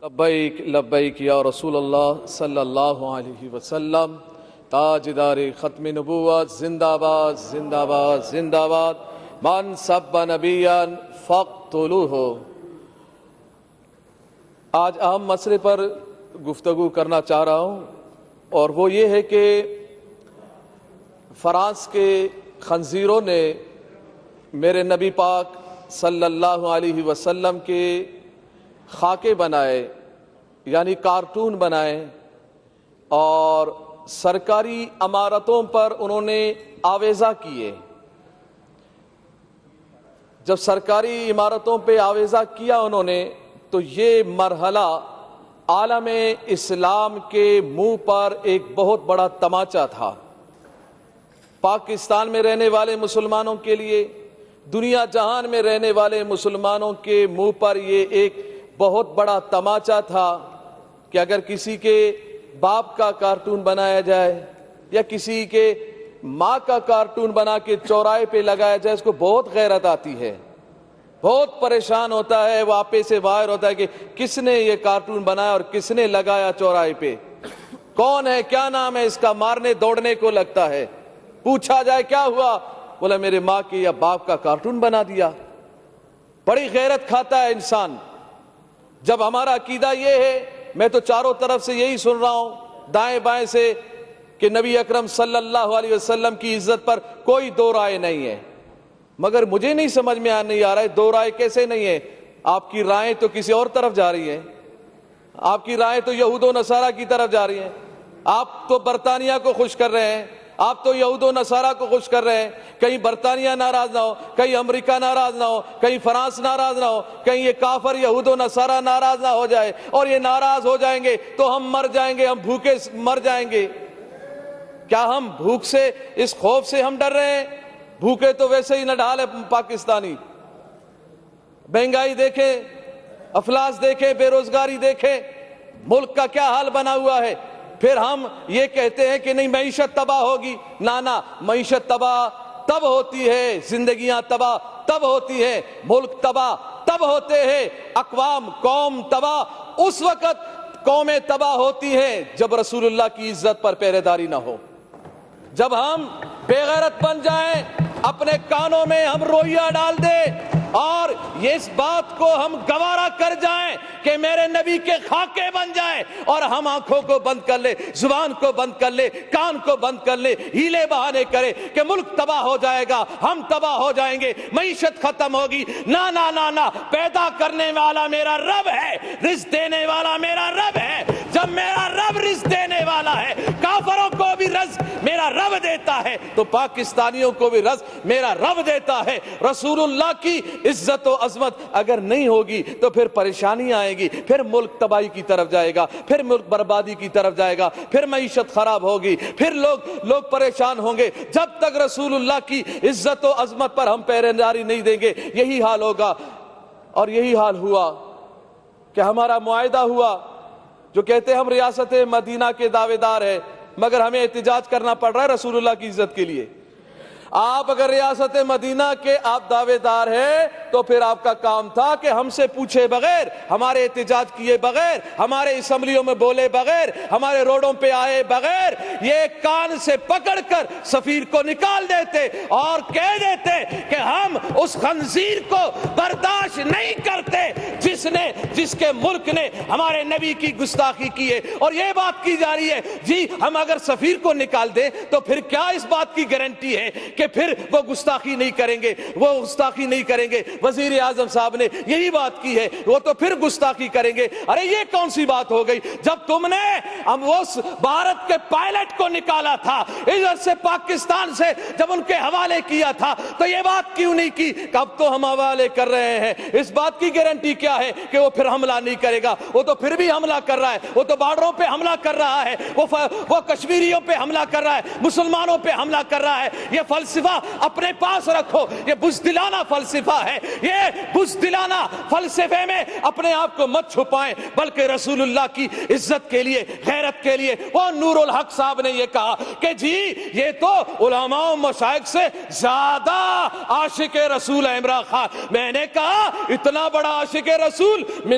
لبیک لبیک یا رسول اللہ صلی اللہ علیہ وسلم، تاجدار ختم نبوت، زندہ باد زندہ باد زندہ باد، من سب نبیا فاقتلوہ۔ آج اہم مسئلے پر گفتگو کرنا چاہ رہا ہوں، اور وہ یہ ہے کہ فرانس کے خنزیروں نے میرے نبی پاک صلی اللہ علیہ وسلم کے خاکے بنائے، یعنی کارٹون بنائے، اور سرکاری عمارتوں پر انہوں نے آویزہ کیے۔ جب سرکاری عمارتوں پہ آویزہ کیا انہوں نے، تو یہ مرحلہ عالم اسلام کے منہ پر ایک بہت بڑا تماچا تھا۔ پاکستان میں رہنے والے مسلمانوں کے لیے، دنیا جہان میں رہنے والے مسلمانوں کے منہ پر یہ ایک بہت بڑا تماچا تھا کہ اگر کسی کے باپ کا کارٹون بنایا جائے یا کسی کے ماں کا کارٹون بنا کے چوراہے پہ لگایا جائے، اس کو بہت غیرت آتی ہے، بہت پریشان ہوتا ہے، وہ آپے سے باہر ہوتا ہے کہ کس نے یہ کارٹون بنایا اور کس نے لگایا چوراہے پہ، کون ہے، کیا نام ہے اس کا، مارنے دوڑنے کو لگتا ہے۔ پوچھا جائے کیا ہوا، بولا میرے ماں کے یا باپ کا کارٹون بنا دیا۔ بڑی غیرت کھاتا ہے انسان۔ جب ہمارا عقیدہ یہ ہے، میں تو چاروں طرف سے یہی سن رہا ہوں، دائیں بائیں سے، کہ نبی اکرم صلی اللہ علیہ وسلم کی عزت پر کوئی دو رائے نہیں ہے، مگر مجھے نہیں سمجھ میں نہیں آ رہا ہے دو رائے کیسے نہیں ہے۔ آپ کی رائیں تو کسی اور طرف جا رہی ہیں، آپ کی رائیں تو یہود و نصارہ کی طرف جا رہی ہیں۔ آپ تو برطانیہ کو خوش کر رہے ہیں، آپ تو یہود و نصارہ کو خوش کر رہے ہیں۔ کہیں برطانیہ ناراض نہ ہو، کہیں امریکہ ناراض نہ ہو، کہیں فرانس ناراض نہ ہو، کہیں یہ کافر یہود و نصارہ ناراض نہ ہو جائے، اور یہ ناراض ہو جائیں گے تو ہم مر جائیں گے، ہم بھوکے مر جائیں گے۔ کیا ہم بھوک سے، اس خوف سے ہم ڈر رہے ہیں؟ بھوکے تو ویسے ہی نہ ڈھال ہے پاکستانی۔ مہنگائی دیکھیں، افلاس دیکھیں، بے روزگاری دیکھیں، ملک کا کیا حال بنا ہوا ہے۔ پھر ہم یہ کہتے ہیں کہ نہیں معیشت تباہ ہوگی۔ نانا، معیشت تباہ تب ہوتی ہے، زندگیاں تباہ تب ہوتی ہیں، ملک تباہ تب ہوتے ہیں، اقوام قوم تباہ اس وقت قومیں تباہ ہوتی ہیں جب رسول اللہ کی عزت پر پہرے داری نہ ہو، جب ہم بے غیرت بن جائیں، اپنے کانوں میں ہم روئیہ ڈال دیں اور اس بات کو ہم گوارا کر جائیں کہ میرے نبی کے خاکے بن جائیں، اور ہم آنکھوں کو بند کر لے، زبان کو بند کر لے، کان کو بند کر لے، ہیلے بہانے کرے کہ ملک تباہ ہو جائے گا، ہم تباہ ہو جائیں گے، معیشت ختم ہوگی۔ نا نا نا نا، پیدا کرنے والا میرا رب ہے، رزق دینے والا میرا رب ہے۔ جب میرا رب رزق دینے والا ہے، کافروں کو بھی رزق میرا رب دیتا ہے، تو پاکستانیوں کو بھی رزق میرا رب دیتا ہے۔ رسول اللہ کی عزت و عظمت اگر نہیں ہوگی تو پھر پریشانی آئے گی، پھر ملک تباہی کی طرف جائے گا، پھر ملک بربادی کی طرف جائے گا، پھر معیشت خراب ہوگی، پھر لوگ پریشان ہوں گے۔ جب تک رسول اللہ کی عزت و عظمت پر ہم پہرے داری نہیں دیں گے، یہی حال ہوگا۔ اور یہی حال ہوا کہ ہمارا معاہدہ ہوا، جو کہتے ہیں ہم ریاست مدینہ کے دعوے دار ہیں، مگر ہمیں احتجاج کرنا پڑ رہا ہے رسول اللہ کی عزت کے لیے۔ آپ اگر ریاست مدینہ کے آپ دعوے دار ہیں تو پھر آپ کا کام تھا کہ ہم سے پوچھے بغیر، ہمارے احتجاج کیے بغیر، ہمارے اسمبلیوں میں بولے بغیر، ہمارے روڈوں پہ آئے بغیر، یہ کان سے پکڑ کر سفیر کو نکال دیتے اور کہہ دیتے کہ ہم اس خنزیر کو برداشت نہیں کرتے جس کے ملک نے ہمارے نبی کی گستاخی کی ہے۔ اور یہ بات کی جا رہی ہے جی ہم اگر سفیر کو نکال دیں تو پھر کیا اس بات کی گارنٹی ہے کہ پھر وہ گستاخی نہیں کریں گے، وہ گستاخی نہیں کریں گے۔ وزیر اعظم صاحب نے یہی بات کی ہے، وہ تو پھر گستاخی کریں گے۔ ارے یہ کون سی بات ہو گئی؟ جب تم نے اس بھارت کے پائلٹ کو نکالا تھا ادھر سے پاکستان سے، جب ان کے حوالے کیا تھا تو یہ بات کیوں نہیں کی کہ اب تو ہم حوالے کر رہے ہیں؟ اس بات کی گارنٹی کیا ہے کہ وہ پھر حملہ نہیں کرے گا؟ وہ تو پھر بھی حملہ کر رہا ہے، وہ تو بارڈروں پہ حملہ کر رہا ہے، وہ کشمیریوں پہ حملہ کر رہا ہے، مسلمانوں پہ حملہ کر رہا ہے۔ یہ فلسفہ اپنے پاس رکھو، یہ بزدلانہ فلسفہ ہے۔ یہ بزدلانہ فلسفے میں اپنے آپ کو مت چھپائیں، بلکہ رسول اللہ کی عزت کے لیے، غیرت کے لیے۔ وہ نور الحق صاحب نے یہ کہا کہ جی یہ تو علماء و مشائخ سے زیادہ عاشق رسول ہے عمران خان۔ میں نے کہا اتنا بڑا عاشق رسول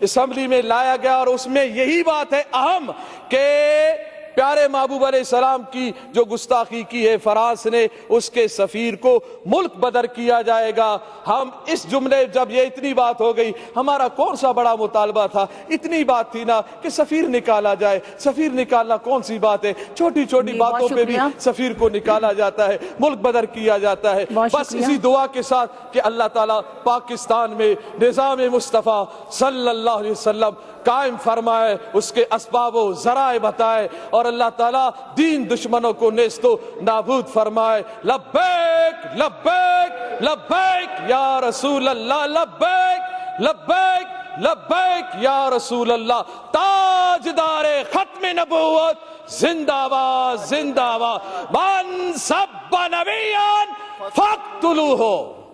اسمبلی میں لایا گیا اور اس میں یہی بات ہے اہم کہ پیارے محبوب علیہ السلام کی جو گستاخی کی ہے فرانس نے، اس کے سفیر کو ملک بدر کیا جائے گا۔ ہم اس جملے جب یہ اتنی بات ہو گئی، ہمارا کون سا بڑا مطالبہ تھا، اتنی بات تھی نا کہ سفیر نکالا جائے۔ سفیر نکالنا کون سی بات ہے، چھوٹی چھوٹی باتوں پہ بھی سفیر کو نکالا جاتا ہے، ملک بدر کیا جاتا ہے۔ بس اسی دعا کے ساتھ کہ اللہ تعالیٰ پاکستان میں نظام مصطفیٰ صلی اللہ علیہ وسلم قائم فرمائے، اس کے اسباب و ذرائع بتائے، اور اللہ تعالیٰ دین دشمنوں کو نیست و نابود فرمائے۔ لبیک لبیک لبیک یا رسول اللہ، لبیک لبیک لبیک یا رسول اللہ۔ تاجدار ختم نبوت زندہ باد زندہ باد، من سب نبیان فاقتلوہ۔